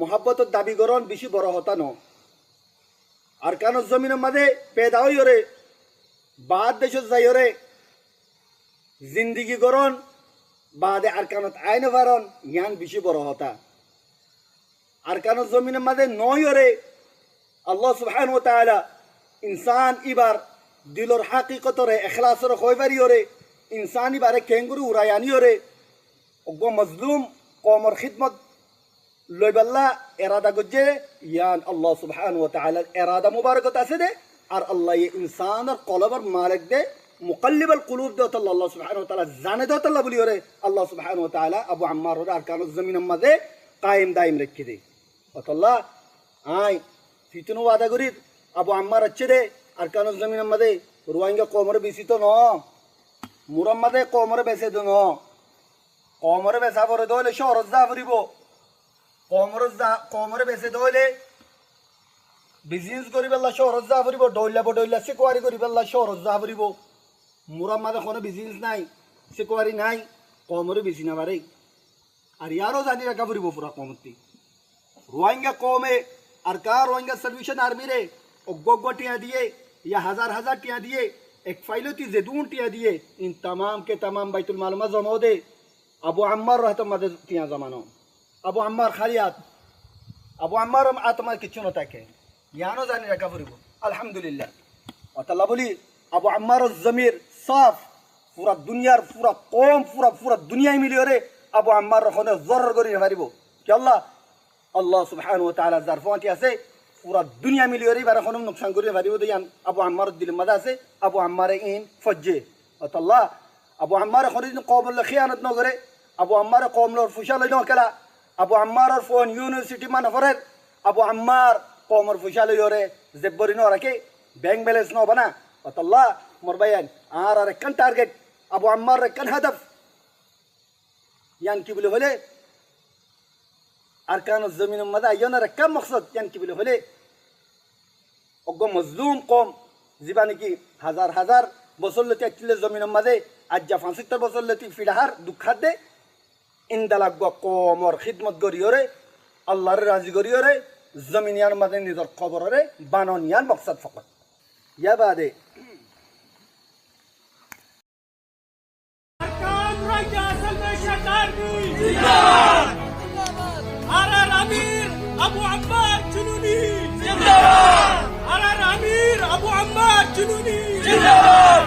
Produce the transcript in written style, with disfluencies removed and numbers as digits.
মোহাব্বতের দাবি করন বেশি বড় হতা ন আর কারণ জমিনের মাঝে পেদা হইরে বাদ দেশ যাইরে জিন্দিগি করন বাদে আর কানত আইন পারন ইয়ান বেশি বড় হতা আর কারণ জমিনের মাঝে নইরে আল্লাহ সুবহানাহু ওয়া তাআলা ইনসান ইবার দিলর হাকিকতরে এখলাসর কইবারিওরে ইনসান ইবারে কেঙ্গুরু উড়ায়ানিওরে ওগো মজলুম কমর খিদমত লইবাল্লা এরাদা গজে ইয়ান আল্লাহ সুবহানাহু ওয়া তাআলার এরাদা মুবারকত আছে দে আর আল্লাহ ইনসানের কলবর মালিক দে মুকাল্লিবুল কুলুব দে আল্লাহ সুবহানাহু ওয়া তাআলা জানে দে আল্লাহ বলিওরে আল্লাহ সুবহানাহু ওয়া তাআলা আবু আম্মার আর কানুজ জমিনের মাঝে কায়েম দাইম রেখে দে আল্লাহ আই ফিতনো ওয়াদা করি আবু আম্মার আছে দে আর কানুজ জমিনের মাঝে রোহিঙ্গা কমরে বেশি তো ন মুরাম্মাদে কমরে বেছে দে ন কমরে বেচা পরে দইলে শহর যা ফুরিব কমরে বেছে দইলে বিজনেস করি পেলা শহর যা ফুরিব ডইলা সেকুয়ারি করি পেলা শহর যা ফুরিব মুরাম্মাদে কোনো বিজনেস নাই সেকুয়ারি নাই কমরে বেশি না পারে আর ইয়ারও জানি রাখা ফুরিব পুরা কমতি রোহিঙ্গা কমে আর কার রোহিঙ্গা সার্ভিশন আর্মি রে অজ্ঞ টিয়া দিয়ে या हजार टिया दिए एक फाइलोती जेदून टिया दिए इन तमाम के तमाम बैतुल माल में जमा दे अबू अम्मार रहता मदद टिया जमानो अबू अम्मार खालियात अबू अम्मार आत्मा किच्छु न ताके यानो जानी रखा फरिबो अल्हम्दुलिल्लाह अल्लाह बोली अबू अम्मार जमीर साफ पूरा दुनियार पूरा कौम पूरा दुनिया मिली रे अबू अम्मार रखने जरर करी फारिबो कि अल्लाह सुब्हानाहु वा ताआला जारफांती আছে पूरा दुनिया मिली रही बार खनम नुकसान करी भारी दे अबू अम्मार दिल मदा से अबू अम्मार इन फज्जे अल्लाह अबू अम्मार खरीद कौम ल खियानत न करे अबू अम्मार कौम ल फुशा ल कला अबू अम्मार फोन यूनिवर्सिटी मा नफरे अबू अम्मार कौम ल फुशा ल रे जब्बरी न रखे बैंक बैलेंस न बना अल्लाह मोर बयान आर कन टारगेट अबू अम्मार कन हदफ यान की बोले होले अरकान जमीन मदा योना रे कम मकसद यान की बोले होले অজ্ঞ মজলুম কম জীবানি কি হাজার বছর লতি একলে জমিনের মাঝে আজ যা 75 বছর লতি ফিলাহার দুঃখাত দে ইন্দালাগ কমর খিদমত করিওরে আল্লাহর রাজি করিওরে জমিনিয়ার মাঝে নিজের খবরে বাননিয়ার মকসদ ফকত ইয়া বাদে আরকান রাজা আসল মে শাকারনি জিন্দাবাদ আরার আমির আবু আম্মার জুনুনি জিন্দাবাদ अबू अम्मार जुनूनी जिंदाबाद।